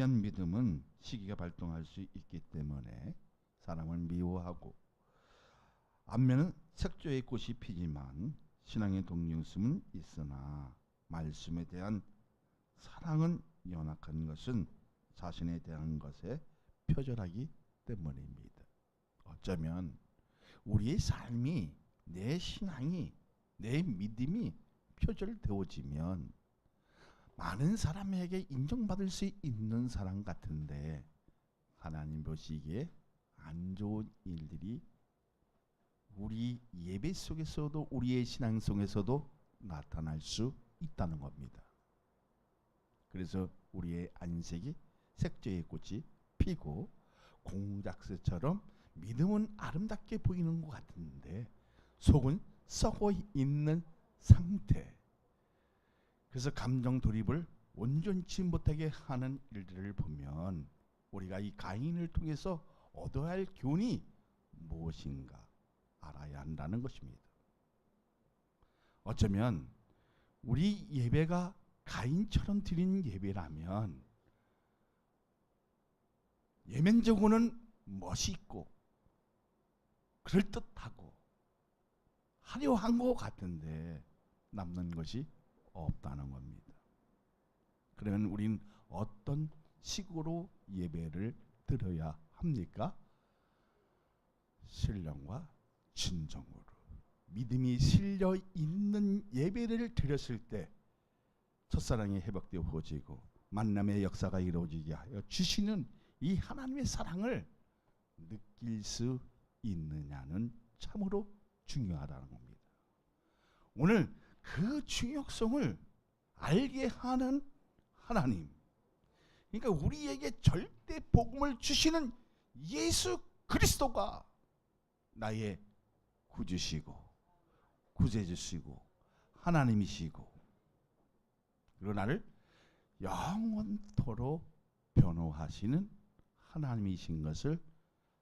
무지한 믿음은 시기가 발동할 수 있기 때문에 사람을 미워하고, 앞면은 색조의 꽃이 피지만 신앙의 동력심은 있으나 말씀에 대한 사랑은 연약한 것은 자신에 대한 것에 표절하기 때문입니다. 어쩌면 우리의 삶이, 내 신앙이, 내 믿음이 표절되어지면 많은 사람에게 인정받을 수 있는 사람 같은데 하나님 보시기에 안 좋은 일들이 우리 예배 속에서도, 우리의 신앙 속에서도 나타날 수 있다는 겁니다. 그래서 우리의 안색이 색조의 꽃이 피고 공작새처럼 믿음은 아름답게 보이는 것 같은데 속은 썩어 있는 상태. 그래서 감정 돌입을 온전치 못하게 하는 일들을 보면 우리가 이 가인을 통해서 얻어야 할 교훈이 무엇인가 알아야 한다는 것입니다. 어쩌면 우리 예배가 가인처럼 드린 예배라면 예면적으로는 멋있고 그럴듯하고 화려한 것 같은데 남는 것이 없다는 겁니다. 그러면 우린 어떤 식으로 예배를 드려야 합니까? 신령과 진정으로 믿음이 실려 있는 예배를 드렸을 때 첫사랑이 회복되어지고 만남의 역사가 이루어지게 하여 주시는 이 하나님의 사랑을 느낄 수 있느냐는 참으로 중요하다는 겁니다. 오늘 그 중요성을 알게 하는 하나님, 그러니까 우리에게 절대 복음을 주시는 예수 그리스도가 나의 구주시고 구세주시고 하나님이시고 그리고 나를 영원토록 변호하시는 하나님이신 것을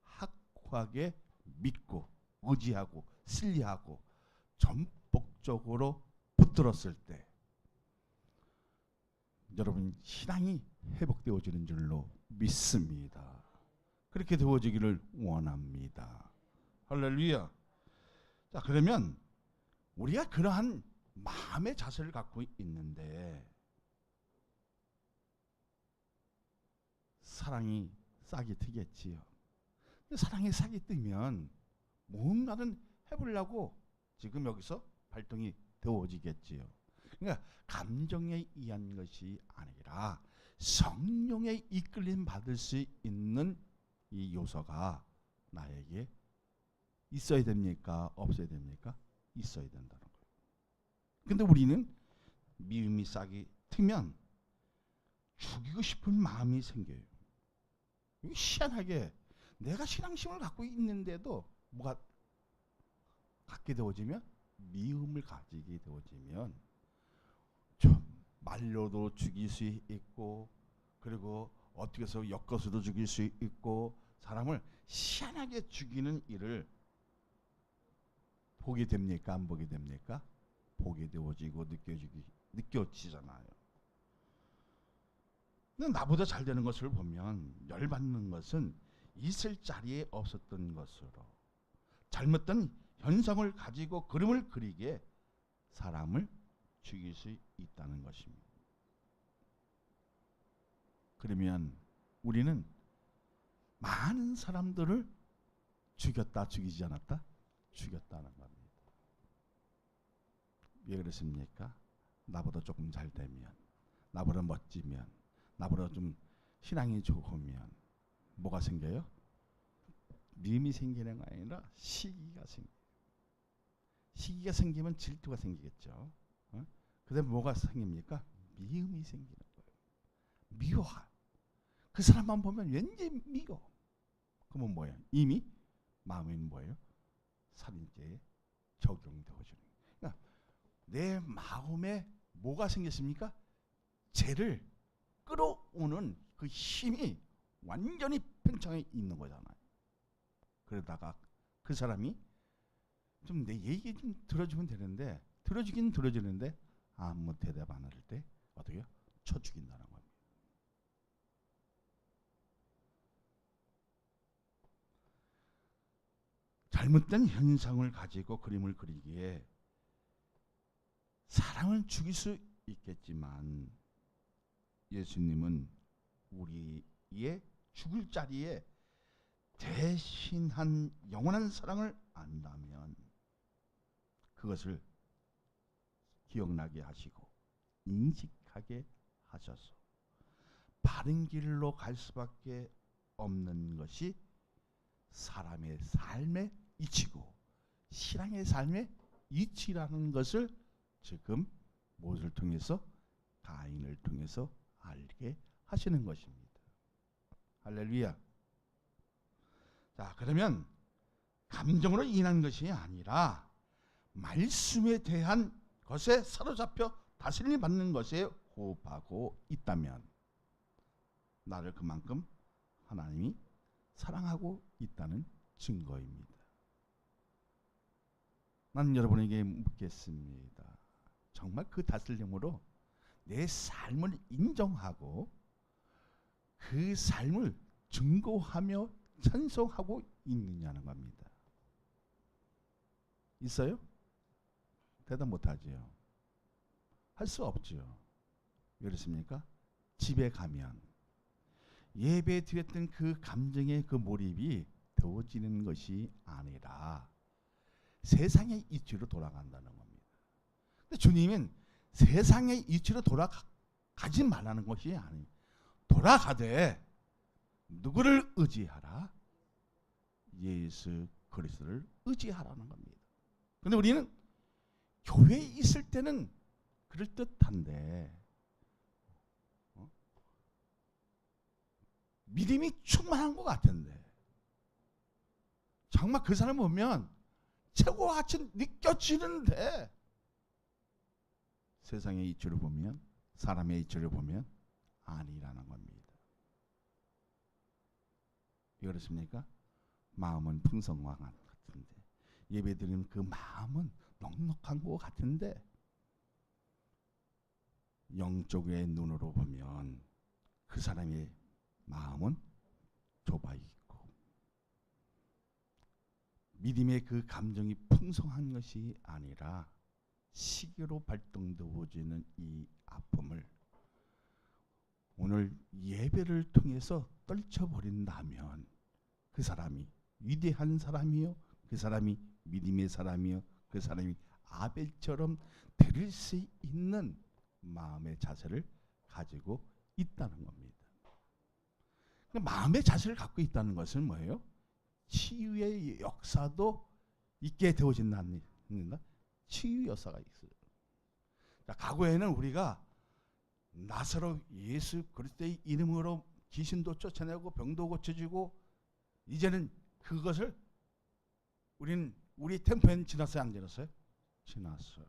확고하게 믿고 의지하고 신뢰하고 전폭적으로 붙들었을 때 여러분 신앙이 회복되어지는 줄로 믿습니다. 그렇게 되어지기를 원합니다. 할렐루야. 자, 그러면 우리가 그러한 마음의 자세를 갖고 있는데 사랑이 싹이 트겠지요. 사랑이 싹이 뜨면 뭔가는 해보려고 지금 여기서 발동이 되어지겠지요. 그러니까 감정에 의한 것이 아니라 성령의 이끌림 받을 수 있는 이 요소가 나에게 있어야 됩니까? 없어야 됩니까? 있어야 된다는 거예요. 근데 우리는 미움이 싹이 트면 죽이고 싶은 마음이 생겨요. 희한하게 내가 신앙심을 갖고 있는데도 뭐가 갖게 되어지면 미움을 가지게 되어지면 좀 말로도 죽일 수 있고 그리고 어떻게 해서 엮어서도 죽일 수 있고 사람을 희한하게 죽이는 일을 보게 됩니까? 안 보게 됩니까? 보게 되어지고 느껴지잖아요. 근데 나보다 잘 되는 것을 보면 열받는 것은 있을 자리에 없었던 것으로 잘못된 현상을 가지고 그림을 그리게 사람을 죽일 수 있다는 것입니다. 그러면 우리는 많은 사람들을 죽였다 죽이지 않았다? 죽였다는 겁니다. 왜 그렇습니까? 나보다 조금 잘 되면, 나보다 멋지면, 나보다 좀 신앙이 좋으면 뭐가 생겨요? 미움이 생기는 거 아니라 시기가 생겨요. 시기가 생기면 질투가 생기겠죠. 그 다음에 뭐가 생깁니까? 미움이 생기는 거예요. 미워. 그 사람만 보면 왠지 미워. 그러면 뭐예요? 이미 마음에는 뭐예요? 살인죄에 적용되어지는 거예요. 그러니까 내 마음에 뭐가 생겼습니까? 죄를 끌어오는 그 힘이 완전히 팽창해 있는 거잖아요. 그러다가 그 사람이 좀 내 얘기 좀 들어주면 되는데 들어주긴 들어주는데 아무 대답 안 할 때 어떻게 해요? 쳐 죽인다는 겁니다. 잘못된 현상을 가지고 그림을 그리기에 사람을 죽일 수 있겠지만 예수님은 우리의 죽을 자리에 대신한 영원한 사랑을 안다면 그것을 기억나게 하시고 인식하게 하셔서 바른 길로 갈 수밖에 없는 것이 사람의 삶의 이치고 신앙의 삶의 이치라는 것을 지금 무엇을 통해서 가인을 통해서 알게 하시는 것입니다. 할렐루야. 자, 그러면 감정으로 인한 것이 아니라 말씀에 대한 것에 사로잡혀 다스림을 받는 것에 호흡하고 있다면 나를 그만큼 하나님이 사랑하고 있다는 증거입니다. 나는 여러분에게 묻겠습니다. 정말 그 다스림으로 내 삶을 인정하고 그 삶을 증거하며 찬송하고 있느냐는 겁니다. 있어요? 대답 못하지요. 할 수 없지요. 왜 그렇습니까? 집에 가면 예배 드렸던 그 감정의 그 몰입이 더워지는 것이 아니라 세상의 이치로 돌아간다는 겁니다. 근데 주님은 세상의 이치로 돌아가지 말라는 것이 아니에요. 돌아가되 누구를 의지하라? 예수 그리스도를 의지하라는 겁니다. 근데 우리는 교회에 있을 때는 그럴듯한데 믿음이 충만한 것 같은데 정말 그 사람 보면 최고와 같이 느껴지는데 세상의 이치를 보면 사람의 이치를 보면 아니라는 겁니다. 왜 그렇습니까? 마음은 풍성한 것 같은데 예배드리는 그 마음은 넉넉한 것 같은데 영적의 눈으로 보면 그 사람의 마음은 좁아 있고 믿음의 그 감정이 풍성한 것이 아니라 시기로 발동되어지는 이 아픔을 오늘 예배를 통해서 떨쳐버린다면 그 사람이 위대한 사람이요, 그 사람이 믿음의 사람이요, 그 사람이 아벨처럼 드릴 수 있는 마음의 자세를 가지고 있다는 겁니다. 마음의 자세를 갖고 있다는 것은 뭐예요? 치유의 역사도 있게 되어진다는 치유 역사가 있어요. 자, 과거에는 우리가 나사로 예수 그리스도의 이름으로 귀신도 쫓아내고 병도 고쳐주고 이제는 그것을 우리 템포에는 지났어요, 안 지났어요? 지났어요.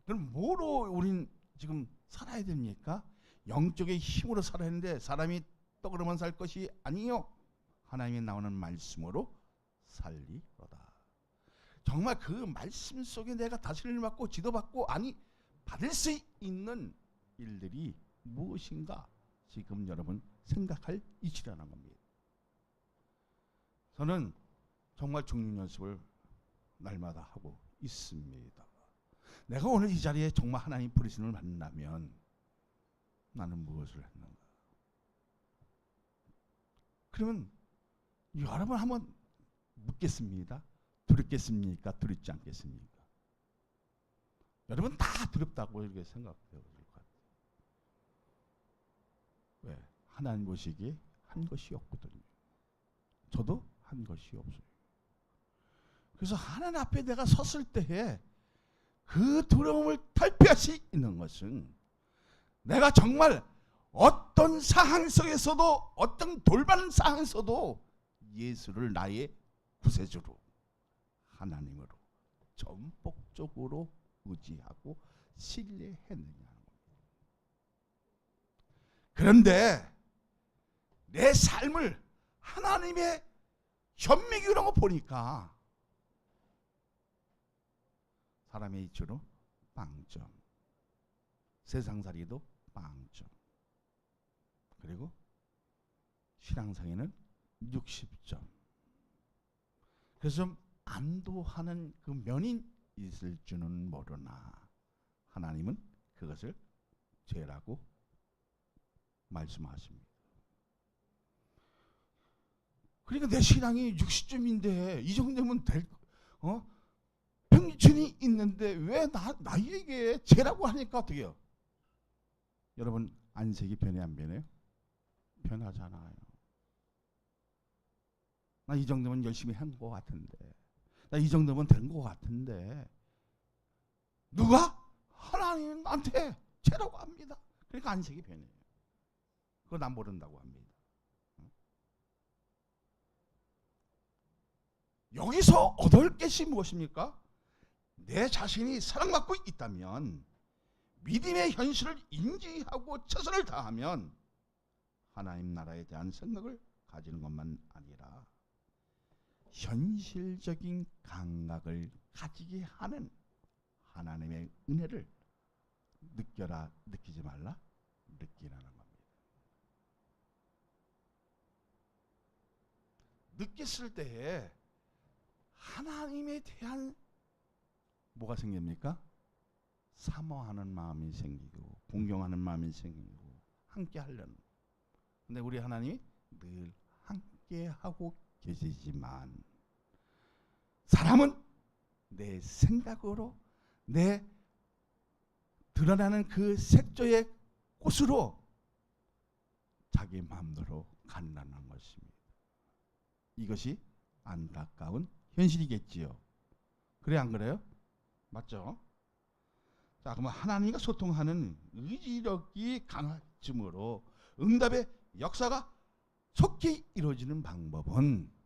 그럼 뭐로 우린 지금 살아야 됩니까? 영적의 힘으로 살아야 하는데 사람이 떡으로만 살 것이 아니요 하나님이 나오는 말씀으로 살리로다. 정말 그 말씀 속에 내가 다스림을 받고 지도받고 받을 수 있는 일들이 무엇인가 지금 여러분 생각할 이치라는 겁니다. 저는 정말 죽는 연습을 날마다 하고 있습니다. 내가 오늘 이 자리에 정말 하나님 부르심을 만나면 나는 무엇을 했는가? 그러면 여러분 한번 묻겠습니다. 두렵겠습니까? 두렵지 않겠습니까? 여러분 다 두렵다고 이렇게 생각되어질 것 같아요. 왜? 하나님 보시기에 한 것이 없거든요. 저도 한 것이 없어요. 그래서 하나님 앞에 내가 섰을 때에 그 두려움을 탈피할 수 있는 것은 내가 정말 어떤 상황 속에서도 어떤 돌발 상황에서도 예수를 나의 구세주로 하나님으로 전폭적으로 의지하고 신뢰했느냐는 겁니다. 그런데 내 삶을 하나님의 현미기로 보니까 사람의 이치로 빵점, 세상살이도 빵점, 그리고 신앙상에는 60점. 그래서 좀 안도하는 그 면이 있을 줄은 모르나 하나님은 그것을 죄라고 말씀하십니다. 그러니까 내 신앙이 60점인데 이 정도면 평균이 있는데 왜 나에게 죄라고 하니까 어떻게 해요? 여러분 안색이 변해 안 변해요? 변하잖아요. 나 이 정도면 열심히 한 것 같은데, 나 이 정도면 된 것 같은데, 누가? 하나님은 나한테 죄라고 합니다. 그러니까 안색이 변해요. 그거 난 모른다고 합니다. 여기서 얻을 것이 무엇입니까? 내 자신이 사랑받고 있다면, 믿음의 현실을 인지하고 최선을 다하면 하나님 나라에 대한 생각을 가지는 것만 아니라 현실적인 감각을 가지게 하는 하나님의 은혜를 느껴라, 느끼지 말라, 느끼라는 겁니다. 느꼈을 때에 하나님에 대한 뭐가 생깁니까? 사모하는 마음이 생기고 공경하는 마음이 생기고 함께 하려는. 근데 우리 하나님이 늘 함께 하고 계시지만 사람은 내 생각으로 내 드러나는 그 색조의 꽃으로 자기 마음대로 간다는 것입니다. 이것이 안타까운 현실이겠지요. 그래 안 그래요? 맞죠? 자, 그러면 하나님과 소통하는 의지력이 강해짐으로 응답의 역사가 속히 이루어지는 방법은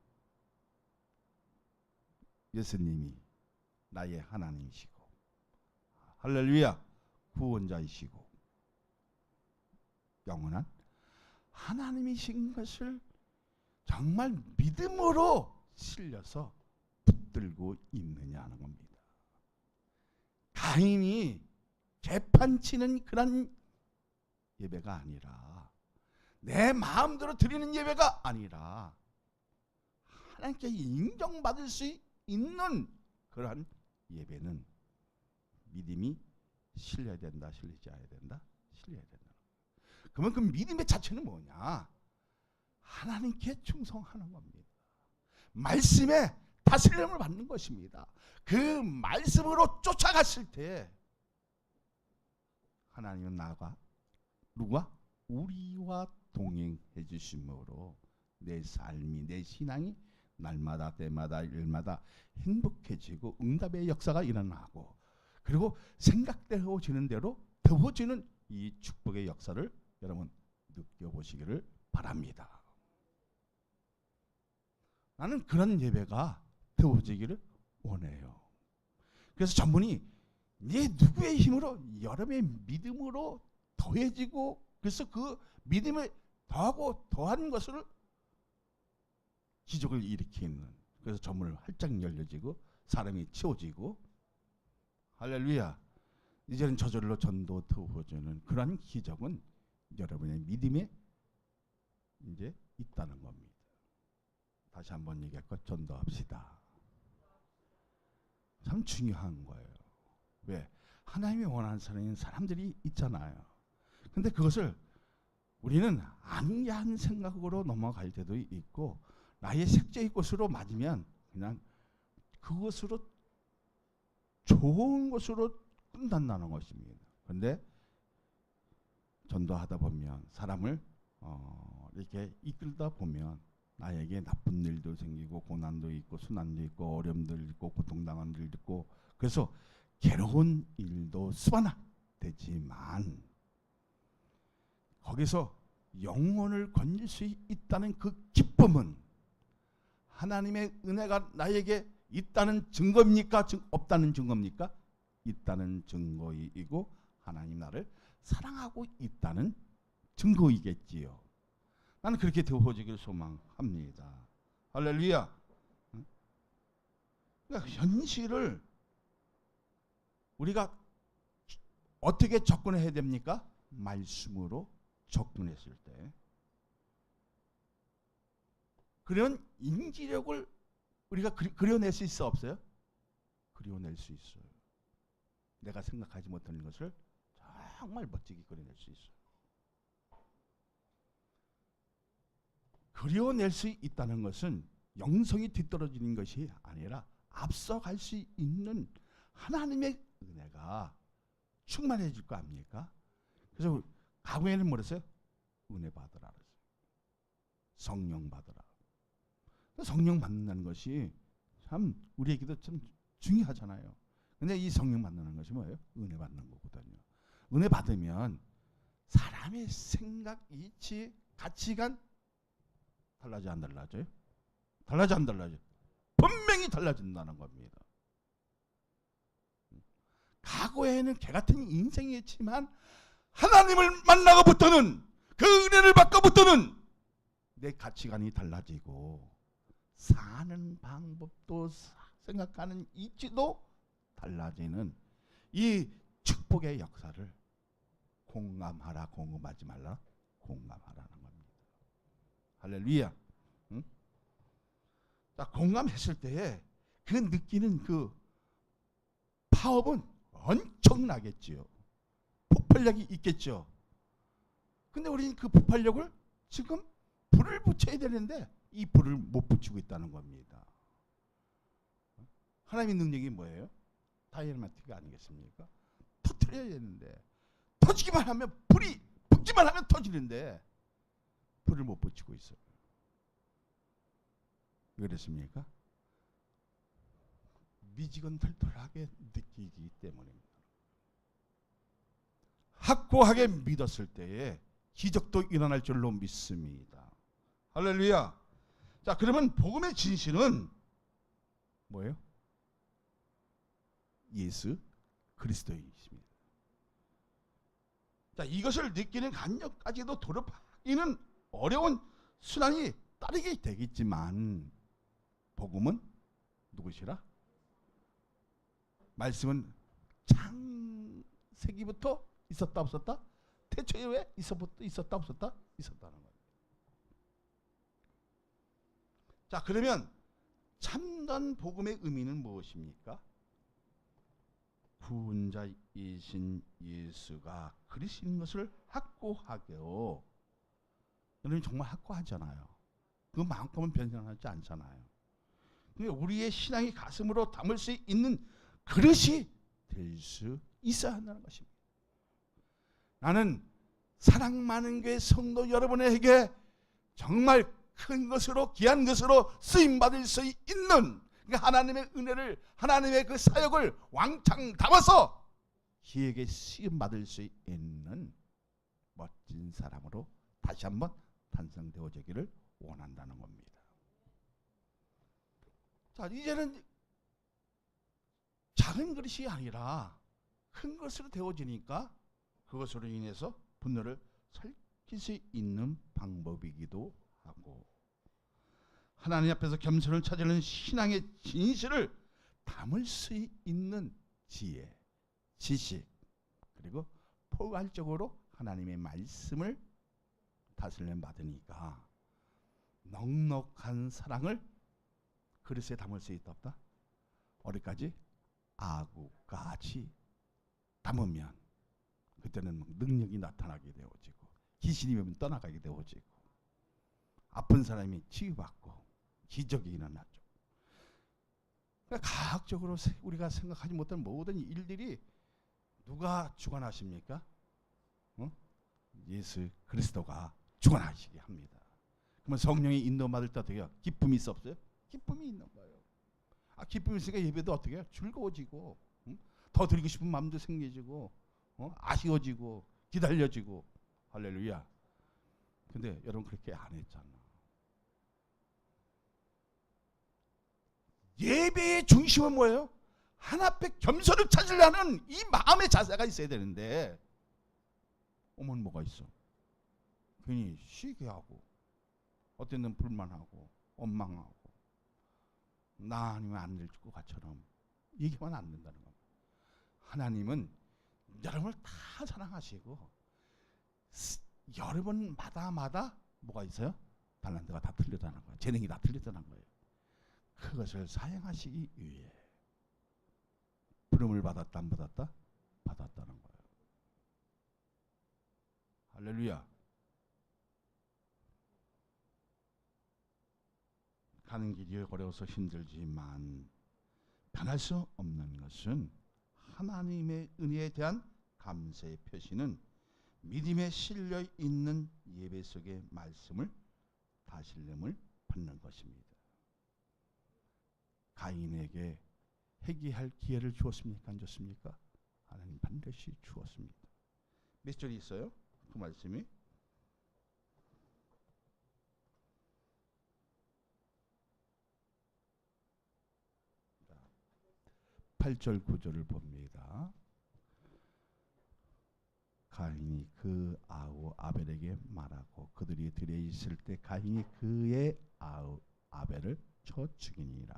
예수님이 나의 하나님이시고 할렐루야 구원자이시고 영원한 하나님이신 것을 정말 믿음으로 실려서 붙들고 있느냐 하는 겁니다. 가인이 재판치는 그런 예배가 아니라 내 마음대로 드리는 예배가 아니라 하나님께 인정받을 수 있는 그러한 예배는 믿음이 실려야 된다, 실리지 않아야 된다, 실려야 된다. 그러면 그 믿음의 자체는 뭐냐? 하나님께 충성하는 겁니다. 말씀에 다스림을 받는 것입니다. 그 말씀으로 쫓아갔을 때 하나님은 나가 누가? 우리와 동행해 주심으로 내 삶이 내 신앙이 날마다 때마다 일마다 행복해지고 응답의 역사가 일어나고 그리고 생각되어지는 대로 되어지는 이 축복의 역사를 여러분 느껴보시기를 바랍니다. 나는 그런 예배가 되어지기를 원해요. 그래서 전문이 네 누구의 힘으로 여러분의 믿음으로 더해지고 그래서 그 믿음을 더하고 더한 것을 기적을 일으키는 그래서 전문을 활짝 열려지고 사람이 채워지고 할렐루야 이제는 저절로 전도 되어지는 그러한 기적은 여러분의 믿음에 이제 있다는 겁니다. 다시 한번 얘기할까? 전도합시다. 참 중요한 거예요. 왜? 하나님이 원하는 사람들이 있잖아요. 근데 그것을 우리는 안이한 생각으로 넘어갈 때도 있고 나의 색조의 꽃으로 맞으면 그냥 그것으로 좋은 것으로 끝난다는 것입니다. 그런데 전도하다 보면 사람을 이렇게 이끌다 보면 나에게 나쁜 일도 생기고 고난도 있고 순환도 있고 어려움도 있고 고통당한 일도 있고 그래서 괴로운 일도 수반하 되지만 거기서 영혼을 건질 수 있다는 그 기쁨은 하나님의 은혜가 나에게 있다는 증거입니까? 없다는 증거입니까? 있다는 증거이고 하나님 나를 사랑하고 있다는 증거이겠지요. 나는 그렇게 되어지길 소망합니다. 할렐루야. 그러니까 현실을 우리가 어떻게 접근해야 됩니까? 말씀으로 접근했을 때 그런 인지력을 우리가 그려낼 수 있어 없어요? 그려낼 수 있어요. 내가 생각하지 못하는 것을 정말 멋지게 그려낼 수 있어요. 그려낼 수 있다는 것은 영성이 뒤떨어지는 것이 아니라 앞서갈 수 있는 하나님의 은혜가 충만해 줄 거 아닙니까? 그래서 가구에는 뭐랬어요? 은혜 받으라 그랬어요. 성령 받으라. 성령 받는다는 것이 참 우리에게도 참 중요하잖아요. 근데 이 성령 받는 것이 뭐예요? 은혜 받는 거거든요. 은혜 받으면 사람의 생각, 이치, 가치관 달라져 안 달라져요? 달라져 안 달라져요? 분명히 달라진다는 겁니다. 과거에는 개같은 인생이었지만 하나님을 만나고부터는 그 은혜를 받고부터는 내 가치관이 달라지고 사는 방법도 생각하는 이치도 달라지는 이 축복의 역사를 공감하라, 공감하지 말라, 공감하라는 겁니다. 할렐루야. 응? 자, 공감했을 때에 그 느끼는 그 파업은 엄청나겠지요. 폭발력이 있겠죠. 근데 우리는 그 폭발력을 지금 불을 붙여야 되는데 이 불을 못 붙이고 있다는 겁니다. 하나님의 능력이 뭐예요? 다이너마이트가 아니겠습니까? 터뜨려야 되는데 터지기만 하면 불이 붙기만 하면 터지는데 불을 못 붙이고 있어요. 왜 그랬습니까? 미지근털털하게 느끼기 때문입니다. 확고하게 믿었을 때에 기적도 일어날 줄로 믿습니다. 할렐루야. 자, 그러면 복음의 진실은 뭐예요? 예수 그리스도이십니다. 자, 이것을 느끼는 간역까지도 돌아가기는 어려운 순환이 따르게 되겠지만 복음은 누구시라? 말씀은 창세기부터 있었다 없었다? 태초에 왜 있었다 없었다? 있었다는 거예요. 자, 그러면 참된 복음의 의미는 무엇입니까? 구원자이신 예수가 그리스도인 것을 확고하게요. 여러분 정말 확고하잖아요. 그만큼은 변형하지 않잖아요. 우리의 신앙이 가슴으로 담을 수 있는 그릇이 될 수 있어야 한다는 것입니다. 나는 사랑 많은 교회 성도 여러분에게 정말 큰 것으로 귀한 것으로 쓰임받을 수 있는 하나님의 은혜를 하나님의 그 사역을 왕창 담아서 그에게 쓰임받을 수 있는 멋진 사람으로 다시 한번 탄생되어지기를 원한다는 겁니다. 자, 이제는 작은 그릇이 아니라 큰 것으로 되어지니까 그것으로 인해서 분노를 살릴 수 있는 방법이기도 하고 하나님 앞에서 겸손을 찾으는 신앙의 진실을 담을 수 있는 지혜, 지식 그리고 포괄적으로 하나님의 말씀을 다스림 받으니까 넉넉한 사랑을 그릇에 담을 수 있다 없다? 어디까지? 아구까지 담으면 그때는 능력이 나타나게 되어지고 귀신이 오면 떠나가게 되어지고 아픈 사람이 치유받고 기적이 일어나죠. 그러니까 과학적으로 우리가 생각하지 못한 모든 일들이 누가 주관하십니까? 예수 그리스도가 주관하시게 합니다. 그러면 성령의 인도받을 때 어떻게 해요? 기쁨이 있어 없어요? 기쁨이 있는 거예요. 기쁨이 있으니까 예배도 어떻게 해요? 즐거워지고 더 드리고 싶은 마음도 생겨지고 아쉬워지고 기다려지고 할렐루야. 근데 여러분 그렇게 안 했잖아. 예배의 중심은 뭐예요? 하나 앞에 겸손을 찾으려는 이 마음의 자세가 있어야 되는데 오면 뭐가 있어? 괜히 쉬게 하고 어떤 데는 불만하고 원망하고 나 아니면 안 될 것 같처럼 얘기만 안 된다는 겁니다. 하나님은 여러분을 다 사랑하시고 여러분마다 뭐가 있어요? 달란트가 다 틀렸다는 거예요. 재능이 다 틀렸다는 거예요. 그것을 사용하시기 위해 부름을 받았다 안 받았다? 받았다는 거예요. 할렐루야. 가는 길이 어려워서 힘들지만 변할 수 없는 것은 하나님의 은혜에 대한 감사의 표시는 믿음에 실려 있는 예배 속의 말씀을 다신렘을 받는 것입니다. 가인에게 회개할 기회를 주었습니까? 안 줬습니까? 하나님 반드시 주었습니다. 몇 절이 있어요? 그 말씀이 8절 9절을 봅니다. 가인이 그 아우 아벨에게 말하고 그들이 들에 있을 때 가인이 그의 아우 아벨을 쳐 죽이니라.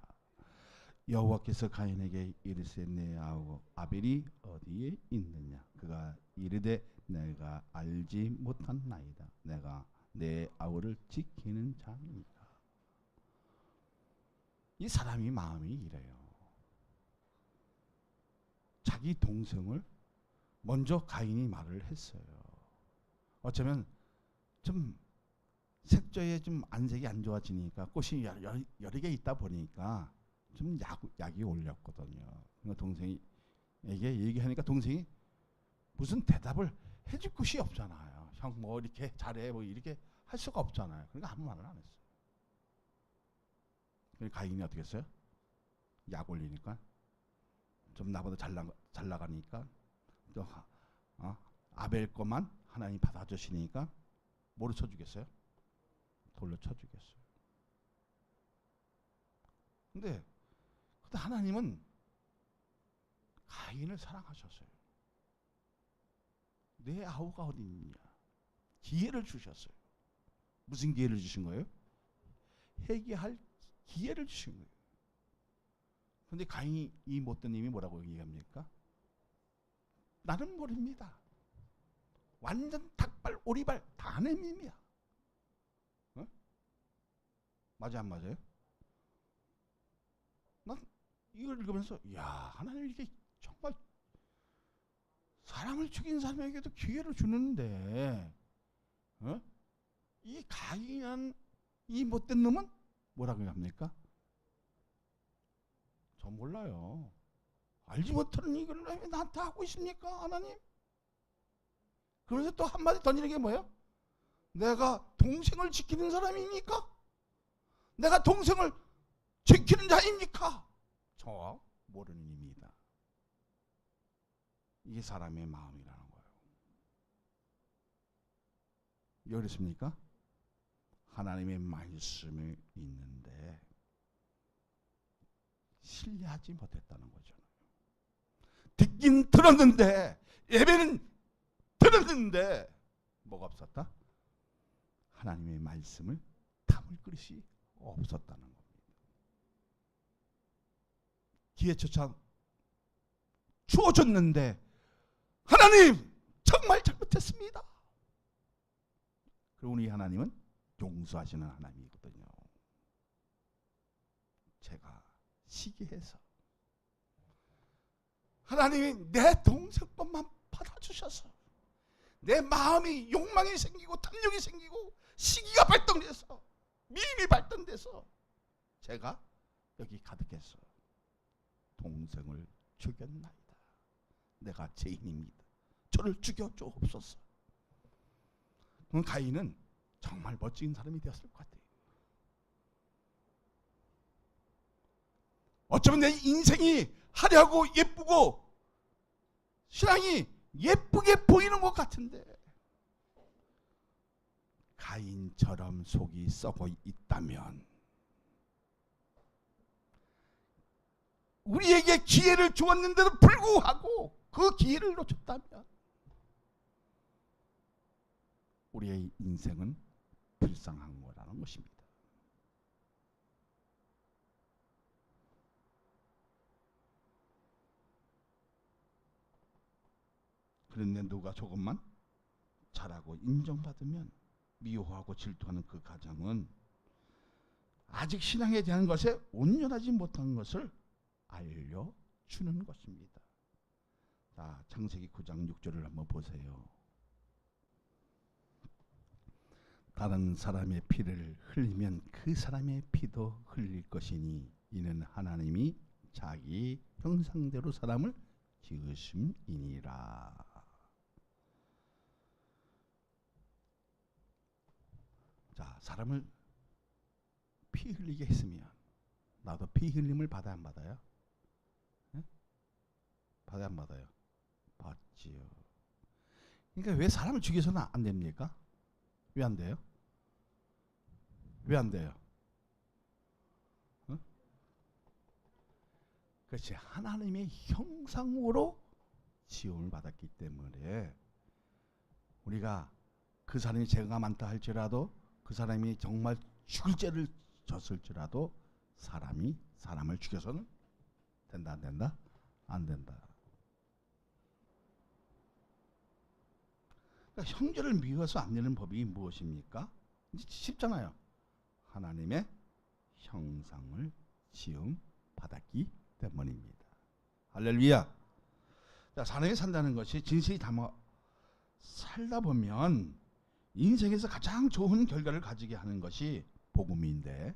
여호와께서 가인에게 이르시되 내 아우 아벨이 어디에 있느냐? 그가 이르되 내가 알지 못한나이다. 내가 내 아우를 지키는 자니까. 이 사람이 마음이 이래요. 자기 동생을 먼저 가인이 말을 했어요. 어쩌면 좀 색조에 좀 안색이 안 좋아지니까 꽃이 여러 개 있다 보니까 좀 약이 올렸거든요. 그러니까 동생에게 얘기하니까 동생이 무슨 대답을 해줄 곳이 없잖아요. 형 뭐 이렇게 잘해 뭐 이렇게 할 수가 없잖아요. 그러니까 아무 말을 안 했어요. 그러니까 가인이 어떻게 했어요? 약 올리니까 좀 나보다 잘 나가니까 또 아벨 것만 하나님 받아주시니까 뭐로 쳐주겠어요? 돌로 쳐주겠어요. 근데 하나님은 가인을 사랑하셨어요. 내 아우가 어디 있느냐? 기회를 주셨어요. 무슨 기회를 주신 거예요? 회개할 기회를 주신 거예요. 근데 가인이 이 못된 님이 뭐라고 얘기합니까? 나는 모릅니다. 완전 닭발 오리발 다 내 밈이야. 어? 맞아 안 맞아요? 난 이걸 읽으면서 야 하나님 이게 정말 사람을 죽인 사람에게도 기회를 주는데 이 가인한 이 못된 놈은 뭐라고 합니까? 저 몰라요. 알지 못하는 이걸 왜 나한테 하고 있습니까 하나님? 그러면서 또 한마디 던지는 게 뭐예요? 내가 동생을 지키는 사람입니까? 내가 동생을 지키는 자입니까? 저 모르는 입니다. 이게 사람의 마음이라는 거예요. 이해됐습니까? 하나님의 말씀이 있는데 신뢰하지 못했다는 거잖아요. 듣긴 들었는데 예배는 들었는데 뭐가 없었다? 하나님의 말씀을 담을 그릇이 없었다는 겁니다. 기회조차 주어졌는데 하나님 정말 잘못했습니다. 그리고 우리 하나님은 용서하시는 하나님이거든요. 제가 시기해서 하나님이 내 동생 것만 받아주셔서 내 마음이 욕망이 생기고 탐욕이 생기고 시기가 발동돼서 미움이 발동돼서 제가 여기 가득해서 동생을 죽였나이다. 내가 죄인입니다. 저를 죽여주옵소서. 그럼 가인은 정말 멋진 사람이 되었을 것 같아요. 어쩌면 내 인생이 화려하고 예쁘고 신앙이 예쁘게 보이는 것 같은데 가인처럼 속이 썩어 있다면 우리에게 기회를 주었는데도 불구하고 그 기회를 놓쳤다면 우리의 인생은 불쌍한 거라는 것입니다. 그런데 누가 조금만 잘하고 인정받으면 미워하고 질투하는 그 가정은 아직 신앙에 대한 것에 온전하지 못한 것을 알려주는 것입니다. 자, 창세기 9장 6절을 한번 보세요. 다른 사람의 피를 흘리면 그 사람의 피도 흘릴 것이니 이는 하나님이 자기 형상대로 사람을 지으심이니라. 자, 사람을 피 흘리게 했으면 나도 피 흘림을 받아야 안 받아요? 네? 받아야 안 받아요? 받지요. 그러니까 왜 사람을 죽여서는 안 됩니까? 왜 안 돼요? 왜 안 돼요? 어? 그렇지. 하나님의 형상으로 지음을 받았기 때문에 우리가 그 사람이 죄가 많다 할지라도 그 사람이 정말 죽을 죄를 졌을지라도 사람이 사람을 죽여서는 된다 안 된다? 안 된다. 그러니까 형제를 미워서 안 되는 법이 무엇입니까? 이제 쉽잖아요. 하나님의 형상을 지음 받았기 때문입니다. 할렐루야. 자, 사람이 산다는 것이 진실이 담아 살다 보면 인생에서 가장 좋은 결과를 가지게 하는 것이 복음인데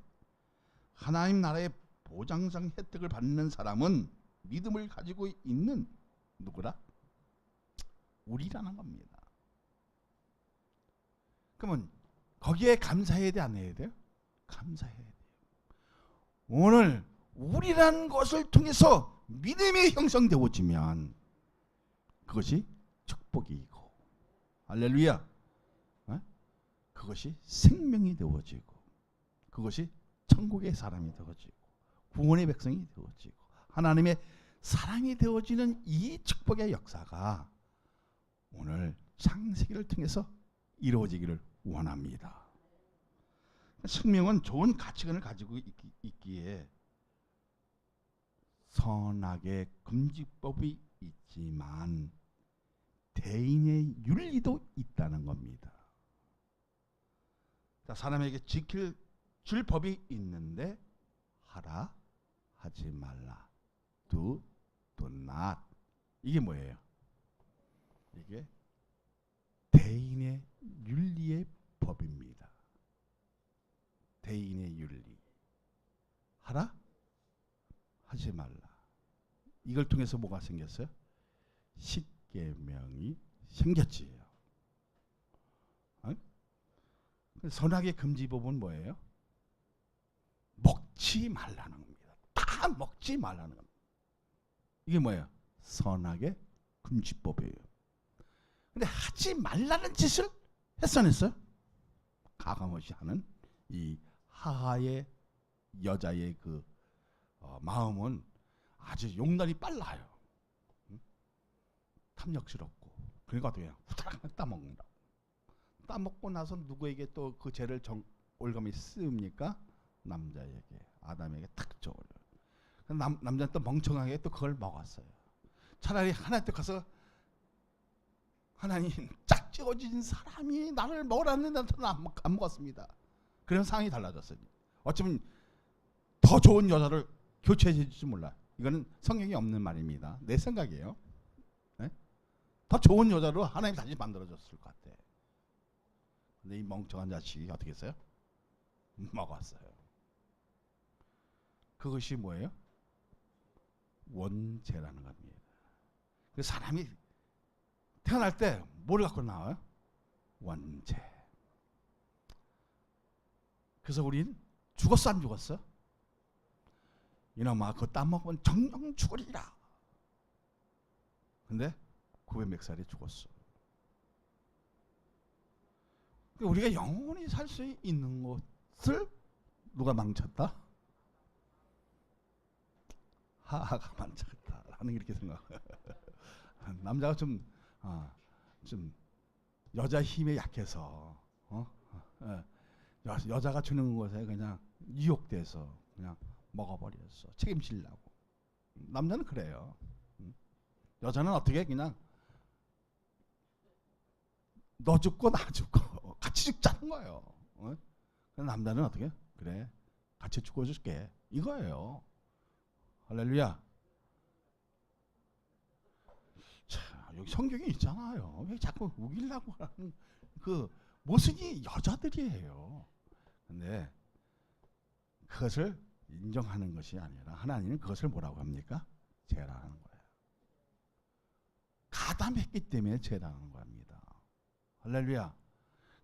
하나님 나라의 보장상 혜택을 받는 사람은 믿음을 가지고 있는 누구라? 우리라는 겁니다. 그러면 거기에 감사해야 돼, 안 해야 돼요? 감사해야 돼요. 오늘 우리라는 것을 통해서 믿음이 형성되어지면 그것이 축복이고 할렐루야. 그것이 생명이 되어지고 그것이 천국의 사람이 되어지고 구원의 백성이 되어지고 하나님의 사랑이 되어지는 이 축복의 역사가 오늘 창세기를 통해서 이루어지기를 원합니다. 생명은 좋은 가치관을 가지고 있기에 선악의 금지법이 있지만 대인의 윤리도 있다는 겁니다. 자, 사람에게 지킬 줄 법이 있는데 하라, 하지 말라, do not. 이게 뭐예요? 이게 대인의 윤리의 법입니다. 대인의 윤리. 하라, 하지 말라. 이걸 통해서 뭐가 생겼어요? 십계명이 생겼지요. 선악의 금지법은 뭐예요? 먹지 말라는 겁니다. 다 먹지 말라는 겁니다. 이게 뭐예요? 선악의 금지법이에요. 근데 하지 말라는 짓을 했어 안 했어요? 가감없이 하는 이 하하의 여자의 그 마음은 아주 용단이 빨라요. 탐욕스럽고 그러니까 어떻게 해요? 후다닥 따먹는다. 따먹고 나서 누구에게 또 그 죄를 올감이 쓰입니까? 남자에게, 아담에게 탁 줘요. 남자는 또 멍청하게 또 그걸 먹었어요. 차라리 하나님께 가서 하나님 짝지어진 사람이 나를 먹으라는데 저는 안 먹었습니다. 그런 상황이 달라졌어요. 어쩌면 더 좋은 여자를 교체해 줄지 몰라. 이거는 성경이 없는 말입니다. 내 생각이에요. 네? 더 좋은 여자로 하나님 다시 만들어줬을 것 같아. 근데 이 멍청한 자식이 어떻게 했어요? 먹었어요. 그것이 뭐예요? 원죄라는 겁니다. 그 사람이 태어날 때 뭘 갖고 나와요? 원죄. 그래서 우린 죽었어 안 죽었어? 이놈아 그거 따먹으면 정령 죽으리라. 근데 900몇 살이 죽었어. 우리가 영원히 살 수 있는 것을 누가 망쳤다? 하하가 망쳤다 하는 이렇게 생각해요. 남자가 좀 여자 힘에 약해서 여자가 주는 것에 그냥 유혹돼서 그냥 먹어버렸어. 책임지려고. 남자는 그래요. 여자는 어떻게 그냥 너 죽고 나 죽고 같이 죽자는 거예요. 남자는 어떻게? 그래 같이 죽어줄게. 이거예요. 할렐루야. 자, 여기 성경에 있잖아요. 왜 자꾸 우기려고 하는 그 모순이 여자들이에요. 근데 그것을 인정하는 것이 아니라 하나님은 그것을 뭐라고 합니까? 죄라는 거예요. 가담했기 때문에 죄라는 겁니다. 할렐루야.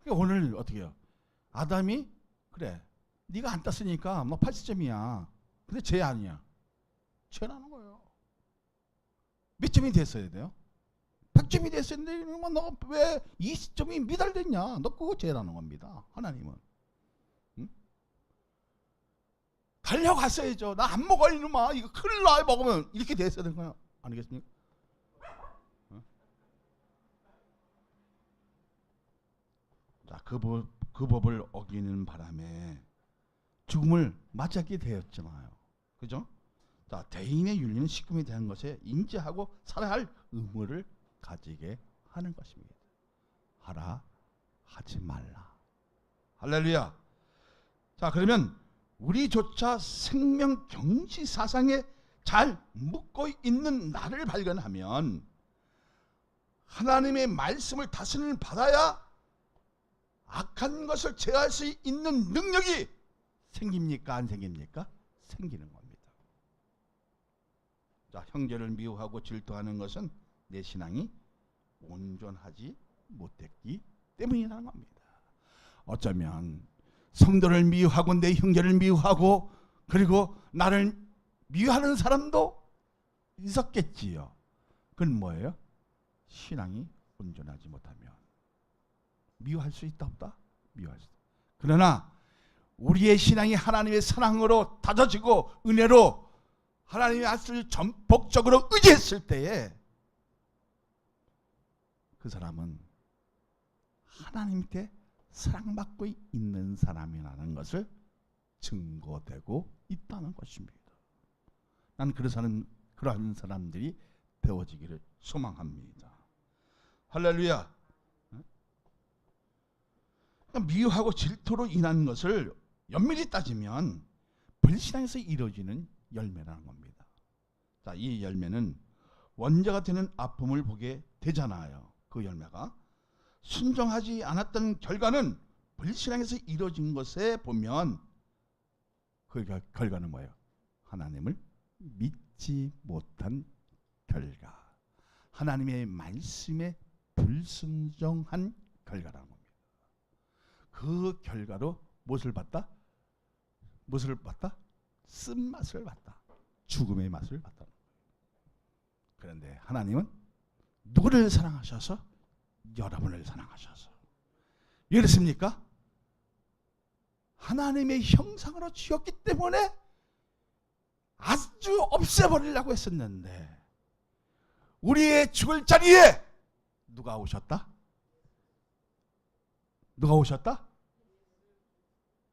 그러니까 오늘 어떻게 해요? 아담이 그래 네가 안 땄으니까 너 80점이야. 근데 죄 아니야. 죄라는 거예요. 몇 점이 됐어야 돼요? 100점이 됐었는데 너 왜 20점이 미달됐냐? 너 그거 죄라는 겁니다. 하나님은. 응? 달려갔어야죠. 나 안 먹어 이놈아. 이거 큰일 나 먹으면 이렇게 됐어야 되는 거야. 아니겠습니까? 응? 자, 그 법을 어기는 바람에 죽음을 맞이하게 되었잖아요. 그죠? 자, 대인의 윤리는 식금에 대한 것에 인지하고 살아야 할 의무를 가지게 하는 것입니다. 하라, 하지 말라. 할렐루야. 자, 그러면 우리조차 생명 경시 사상에 잘 묻고 있는 나를 발견하면 하나님의 말씀을 다스림을 받아야 악한 것을 제어할 수 있는 능력이 생깁니까? 안 생깁니까? 생기는 겁니다. 자, 형제를 미워하고 질투하는 것은 내 신앙이 온전하지 못했기 때문이라는 겁니다. 어쩌면 성도를 미워하고 내 형제를 미워하고 그리고 나를 미워하는 사람도 있었겠지요. 그건 뭐예요? 신앙이 온전하지 못하면. 미워할 수 있다 없다? 미워할 수 있다. 그러나 우리의 신앙이 하나님의 사랑으로 다져지고 은혜로 하나님의 말씀을 전폭적으로 의지했을 때에 그 사람은 하나님께 사랑받고 있는 사람이라는 것을 증거되고 있다는 것입니다. 나는 그러한 사람들이 되어지기를 소망합니다. 할렐루야. 미워하고 질투로 인한 것을 엄밀히 따지면 불신앙에서 이루어지는 열매라는 겁니다. 자, 이 열매는 원자가 되는 아픔을 보게 되잖아요. 그 열매가 순종하지 않았던 결과는 불신앙에서 이루어진 것에 보면 그 결과는 뭐예요? 하나님을 믿지 못한 결과, 하나님의 말씀에 불순종한 결과라는 겁니다. 그 결과로 무엇을 봤다? 무엇을 봤다? 쓴맛을 봤다. 죽음의 맛을 봤다. 그런데 하나님은 누구를 사랑하셔서? 여러분을 사랑하셔서. 왜 그렇습니까? 하나님의 형상으로 지었기 때문에 아주 없애버리려고 했었는데 우리의 죽을 자리에 누가 오셨다? 누가 오셨다?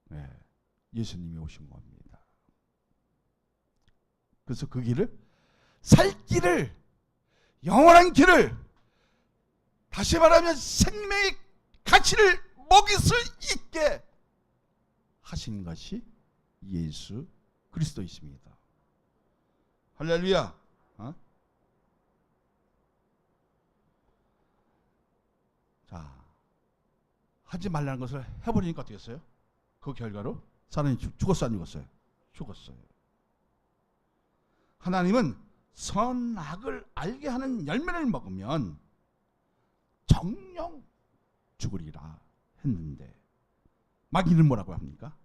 네, 예수님이 오신 겁니다. 그래서 그 길을, 살 길을, 영원한 길을, 다시 말하면 생명의 가치를 먹일 수 있게 하신 것이 예수 그리스도이십니다. 할렐루야. 자, 하지 말라는 것을 해버리니까 어떻게 했어요? 그 결과로 사람이 죽었어 안 죽었어요? 죽었어요. 하나님은 선악을 알게 하는 열매를 먹으면 정령 죽으리라 했는데 마귀는 뭐라고 합니까?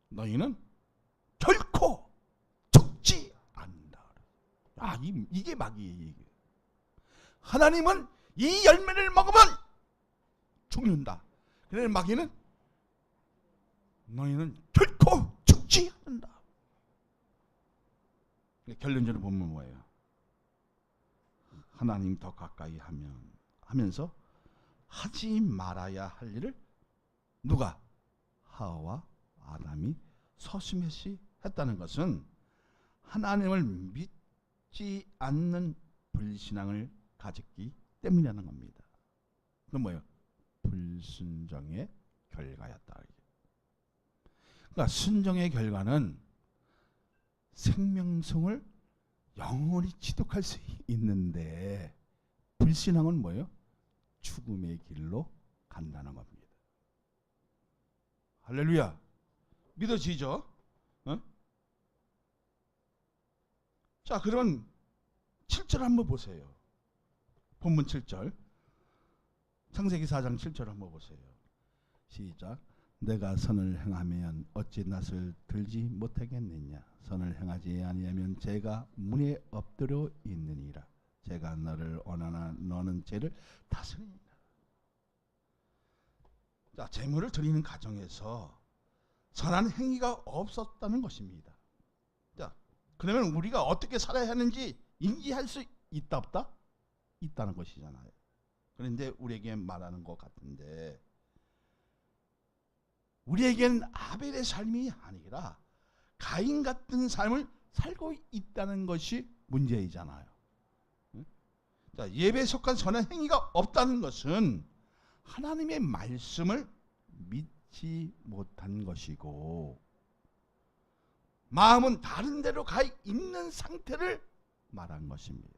너희는 결코 죽지 않는다. 이게 마귀의 얘기예요. 하나님은 이 열매를 먹으면 죽는다. 그런데 마귀는 너희는 결코 죽지 않는다. 결론적으로 보면 뭐예요? 하나님 더 가까이 하면서 하지 말아야 할 일을 누가? 하와와 아담이 서슴없이 했다는 것은 하나님을 믿지 않는 불신앙을 가졌기 때문이라는 겁니다. 그건 뭐예요? 불순종의 결과였다. 그러니까 순종의 결과는 생명성을 영원히 지독할 수 있는데 불신앙은 뭐예요? 죽음의 길로 간다는 겁니다. 할렐루야. 믿어지죠? 어? 자, 그러면 7절 한번 보세요. 본문 7절. 창세기 4장 7절 한번 보세요. 시작. 내가 선을 행하면 어찌 낯을 들지 못하겠느냐. 선을 행하지 아니하면 죄가 문에 엎드려 있느니라. 제가 너를 원하나 너는 죄를 다스리니라. 자, 제물을 드리는 과정에서 선한 행위가 없었다는 것입니다. 자, 그러면 우리가 어떻게 살아야 하는지 인지할 수 있다 없다? 있다는 것이잖아요. 그런데 우리에게 말하는 것 같은데 우리에겐 아벨의 삶이 아니라 가인 같은 삶을 살고 있다는 것이 문제이잖아요. 자, 예배에 속한 선한 행위가 없다는 것은 하나님의 말씀을 믿지 못한 것이고 마음은 다른 데로 가 있는 상태를 말한 것입니다.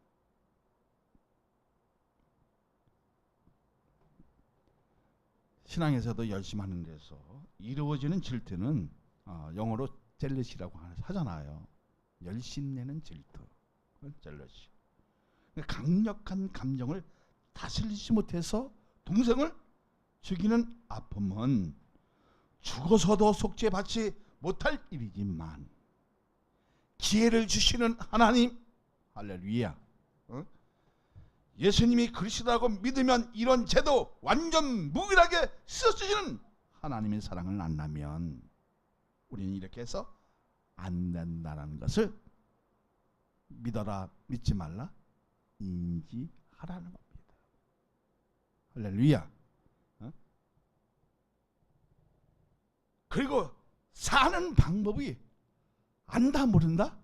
신앙에서도 열심히 하는 데서 이루어지는 질투는 영어로 젤럿이라고 하잖아요. 열심내는 질투, 젤럿이. 강력한 감정을 다스리지 못해서 동생을 죽이는 아픔은 죽어서도 속죄받지 못할 일이지만 기회를 주시는 하나님, 할렐루야. 예수님이 그리스도라고 믿으면 이런 죄도 완전 무일하게 씻어주시는 하나님의 사랑을 안다면 우리는 이렇게 해서 안 된다는 것을 믿어라, 믿지 말라, 인지하라는 겁니다. 할렐루야. 그리고 사는 방법이 안다 모른다?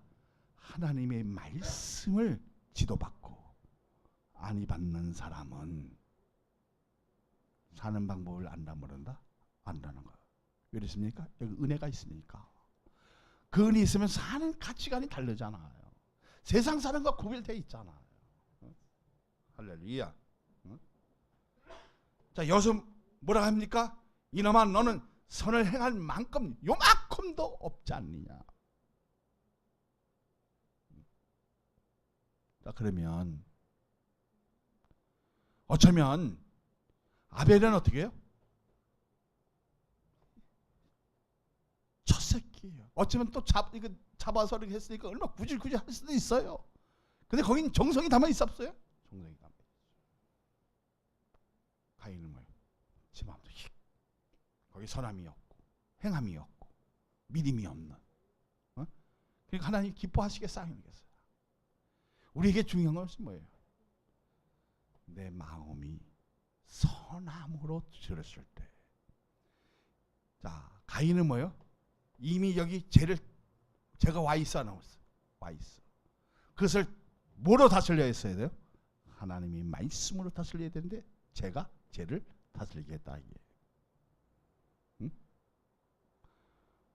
하나님의 말씀을 지도받고 안이 받는 사람은 사는 방법을 안다 모른다? 안다는 거예요. 왜 그렇습니까? 여기 은혜가 있으니까. 그 은혜 있으면 사는 가치관이 다르잖아요. 세상 사람과 구별되어 있잖아요. 할렐루야. 자, 여기서 뭐라 합니까? 이놈아 너는 선을 행할 만큼 요만큼도 없지 않느냐. 자, 그러면 어쩌면 아벨은 어떻게 해요? 첫 새끼예요. 어쩌면 또 잡아서 이렇게 했으니까 얼마나 구질구질 할 수도 있어요. 근데 거긴 정성이 담아 있었어요? 정성이 담아 있어요. 가인은 뭐예요? 제 마음도 거기 선함이 없고 행함이 없고 믿음이 없는. 그러니까 하나님 기뻐하시겠어요? 우리에게 중요한 것은 뭐예요? 내 마음이 선함으로 들었을 때. 자, 가인은 뭐예요? 이미 여기 죄가 와 있어, 안 와 있어. 그것을 뭐로 다스려야 했어야 돼요? 하나님이 말씀으로 다스려야 되는데 제가 죄를 다스리겠다 이게. 응?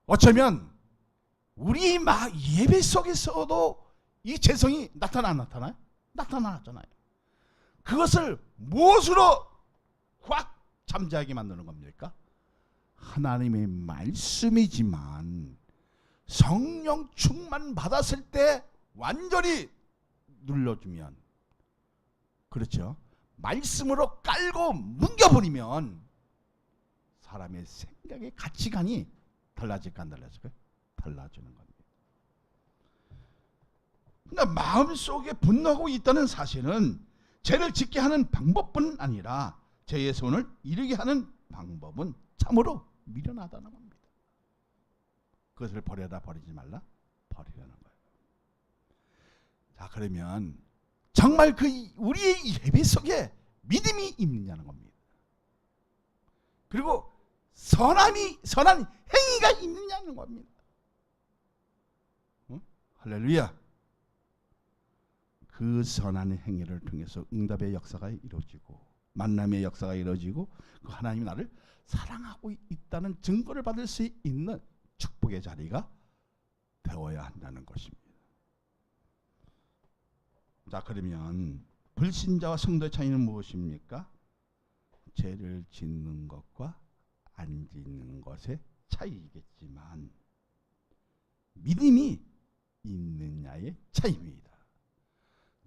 어쩌면 우리 예배 속에서도 이 죄성이 나타나요? 나타나잖아요. 그것을 무엇으로 확 잠재하게 만드는 겁니까? 하나님의 말씀이지만 성령 충만 받았을 때 완전히 눌러주면, 그렇죠? 말씀으로 깔고 뭉겨버리면 사람의 생각의 가치관이 달라질까 안 달라질까요? 달라지는 겁니다. 그러니까 마음속에 분노하고 있다는 사실은 죄를 짓게 하는 방법뿐 아니라 죄의 손을 이루게 하는 방법은 참으로 미련하다는 겁니다. 그것을 버려라, 버리지 말라, 버리라는 거예요. 자, 그러면 정말 우리의 예배 속에 믿음이 있느냐는 겁니다. 그리고 선한 행위가 있느냐는 겁니다. 할렐루야. 그 선한 행위를 통해서 응답의 역사가 이루어지고 만남의 역사가 이루어지고 그 하나님이 나를 사랑하고 있다는 증거를 받을 수 있는 축복의 자리가 되어야 한다는 것입니다. 자, 그러면 불신자와 성도의 차이는 무엇입니까? 죄를 짓는 것과 안 짓는 것의 차이겠지만 믿음이 있느냐의 차이입니다.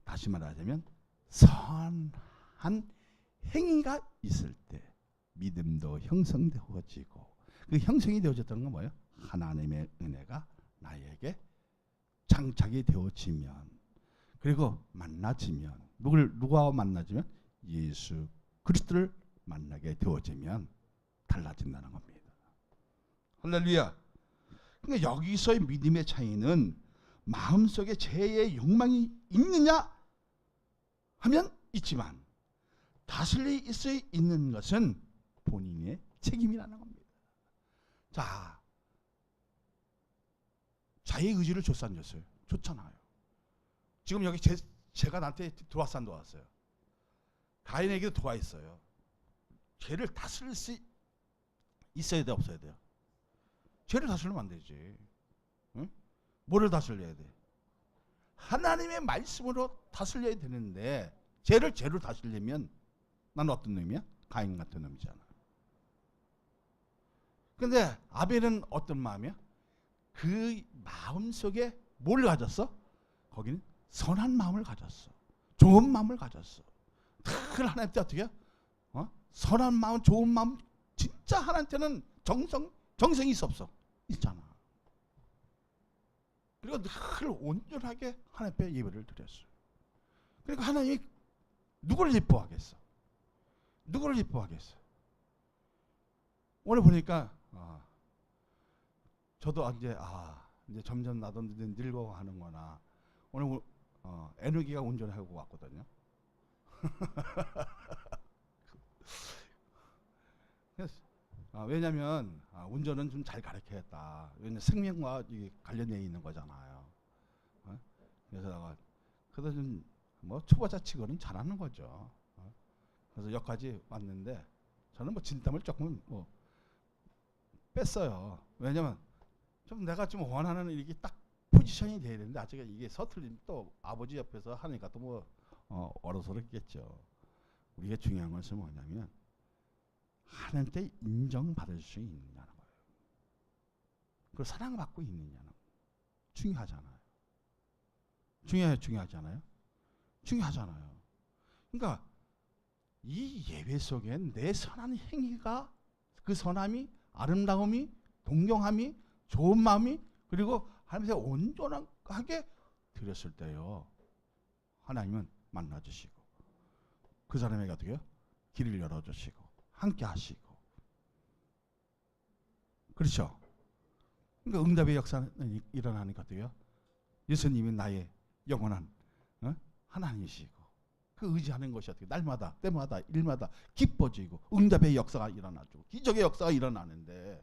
다시 말하자면 선한 행위가 있을 때 믿음도 형성되어지고, 그 형성이 되어졌다는 건 뭐예요? 하나님의 은혜가 나에게 장착이 되어지면, 그리고 만나지면, 누구와 만나지면 예수 그리스도를 만나게 되어지면 달라진다는 겁니다. 할렐루야. 그러니까 여기서의 믿음의 차이는 마음속에 죄의 욕망이 있느냐 하면 있지만 다스릴 수 있는 것은 본인의 책임이라는 겁니다. 자, 자의 의지를 줬어 안 줬어요? 줬잖아요. 지금 여기 제가 나한테 들어왔어 안 들어왔어요? 가인에게도 들어와 있어요. 죄를 다스릴 수 있어야 돼 없어야 돼요? 죄를 다스리면 안 되지. 응? 뭐를 다스려야 돼? 하나님의 말씀으로 다스려야 되는데 죄를 다스리려면 난 어떤 놈이야? 가인 같은 놈이잖아. 근데 아벨은 어떤 마음이야? 그 마음 속에 뭘 가졌어? 거기는 선한 마음을 가졌어. 좋은 마음을 가졌어. 늘 하나님한테 어떻게 해요? 선한 마음, 좋은 마음, 진짜 하나님한테는 정성이 있어 없어? 있잖아. 그리고 늘 온전하게 하나님 앞에 예배를 드렸어요. 그러니까 하나님이 누구를 예뻐하겠어? 누구를 예뻐하겠어? 오늘 보니까 저도 이제 점점 나도 늙어가는구나. 오늘 애누기가 운전하고 왔거든요. 왜냐하면 운전은 좀 잘 가르쳐야겠다. 왜냐면 생명과 관련되어 있는 거잖아요. 그래서 그래도 좀 뭐 초보자 치고는 잘하는 거죠. 그래서 여기까지 왔는데 저는 뭐 진땀을 조금 뭐 뺐어요. 왜냐면 좀 내가 좀 원하는 이게 딱 포지션이 돼야 되는데 아직 이게 서툴림, 또 아버지 옆에서 하니까 또 뭐 어려서겠죠. 우리가 중요한 것은 뭐냐면 하나님께 인정받을 수 있느냐는 거예요. 그리고 사랑받고 있느냐는 중요하잖아요. 중요하잖아요. 중요하잖아요. 그러니까 이 예배 속엔 내 선한 행위가, 그 선함이, 아름다움이, 동경함이, 좋은 마음이, 그리고 하나님께 온전하게 드렸을 때요, 하나님은 만나주시고 그 사람에게 어떻게 해요? 길을 열어주시고 함께 하시고. 그렇죠? 그러니까 응답의 역사는 일어나니까 어때요? 예수님이 나의 영원한 하나님이시고, 그 의지하는 것이 어떻게 날마다 때마다 일마다 기뻐지고 응답의 역사가 일어나고 기적의 역사가 일어나는데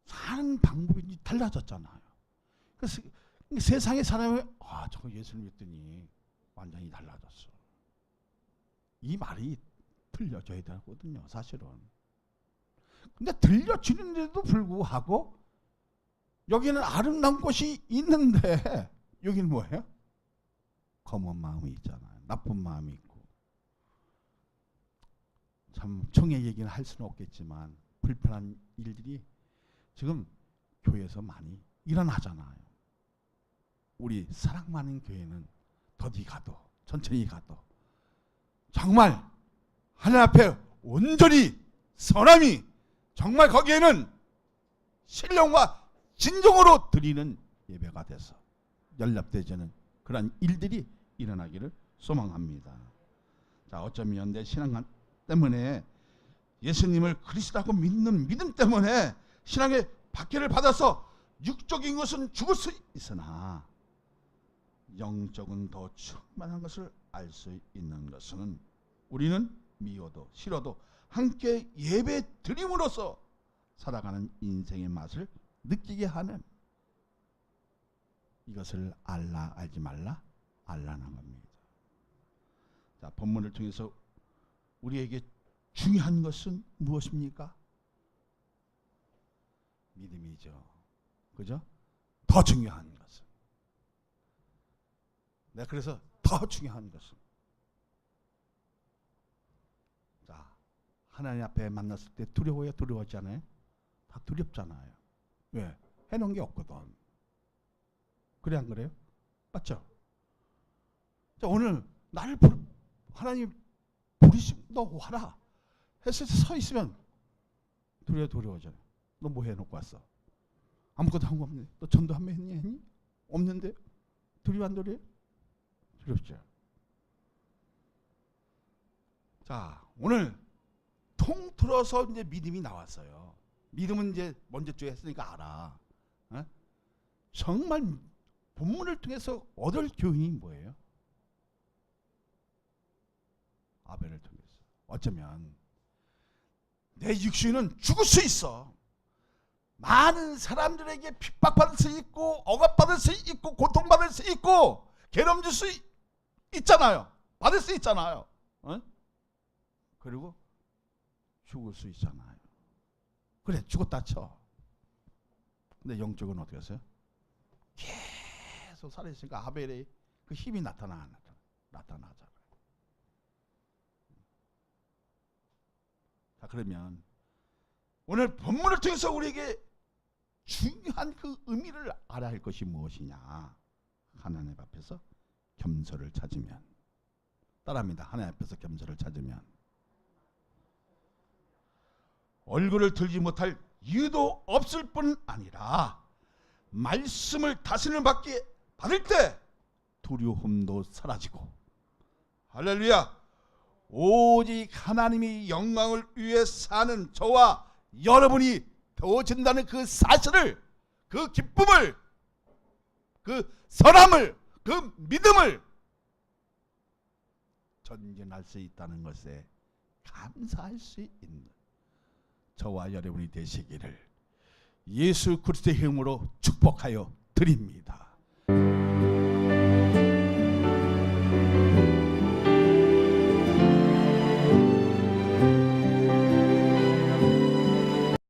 사는 방법이 달라졌잖아요. 그래서 세상의 사람이 저거 예수를 믿더니 완전히 달라졌어. 이 말이 들려져야 되거든요, 사실은. 근데 들려지는데도 불구하고 여기는 아름다운 곳이 있는데 여기는 뭐예요? 검은 마음이 있잖아요. 나쁜 마음이 있고. 참 총의 얘기는 할 수는 없겠지만 불편한 일들이 지금 교회에서 많이 일어나잖아요. 우리 사랑 많은 교회는 더디 가도 천천히 가도 정말 하나님 앞에 온전히 선함이, 정말 거기에는 신령과 진정으로 드리는 예배가 돼서 연락되지는 그런 일들이 일어나기를 소망합니다. 자, 어쩌면 내 신앙 때문에 예수님을 그리스도라고 믿는 믿음 때문에 신앙의 박해를 받아서 육적인 것은 죽을 수 있으나 영적은 더 충만한 것을 알 수 있는 것은 우리는 미워도 싫어도 함께 예배 드림으로써 살아가는 인생의 맛을 느끼게 하는, 이것을 알라 알지 말라 알라는 겁니다. 자, 본문을 통해서 우리에게 중요한 것은 무엇입니까? 믿음이죠. 그죠? 더 중요한 것은. 네, 그래서 더 중요한 것은. 자, 하나님 앞에 만났을 때 두려워요? 두려워하지 않아요? 다 두렵잖아요. 왜? 해놓은 게 없거든. 그래 안 그래요? 맞죠? 자, 오늘 나를 하나님 부르시면 너 와라 했을 때 서 있으면 두려워하잖아요. 너 뭐 해놓고 왔어? 아무것도 한 거 없네. 너 전도 한 번 했니? 없는데? 두려워 안 두려워? 두렵죠. 자, 오늘 통틀어서 이제 믿음이 나왔어요. 믿음은 이제 먼저 주에 했으니까 알아. 어? 정말 본문을 통해서 얻을 교훈이 뭐예요? 아벨을 통해서. 어쩌면 내 육신은 죽을 수 있어. 많은 사람들에게 핍박받을 수 있고 억압받을 수 있고 고통받을 수 있고 괴로움 줄 수 있잖아요. 받을 수 있잖아요. 어? 그리고 죽을 수 있잖아요. 그래, 죽었다 쳐. 근데 영적은 어떻게 했어요? 계속 살아있으니까 아벨의 그 힘이 나타나잖아요. 자, 그러면 오늘 본문을 통해서 우리에게 중요한 그 의미를 알아야 할 것이 무엇이냐? 하나님 앞에서 겸손을 찾으면. 따라합니다. 하나님 앞에서 겸손을 찾으면 얼굴을 들지 못할 이유도 없을 뿐 아니라 말씀을 다스림을 받을 때 두려움도 사라지고, 할렐루야, 오직 하나님이 영광을 위해 사는 저와 여러분이 되어진다는 그 사실을, 그 기쁨을, 그 선함을, 그 믿음을 전진할 수 있다는 것에 감사할 수 있는 저와 여러분이 되시기를 예수 그리스도의 이름으로 축복하여 드립니다.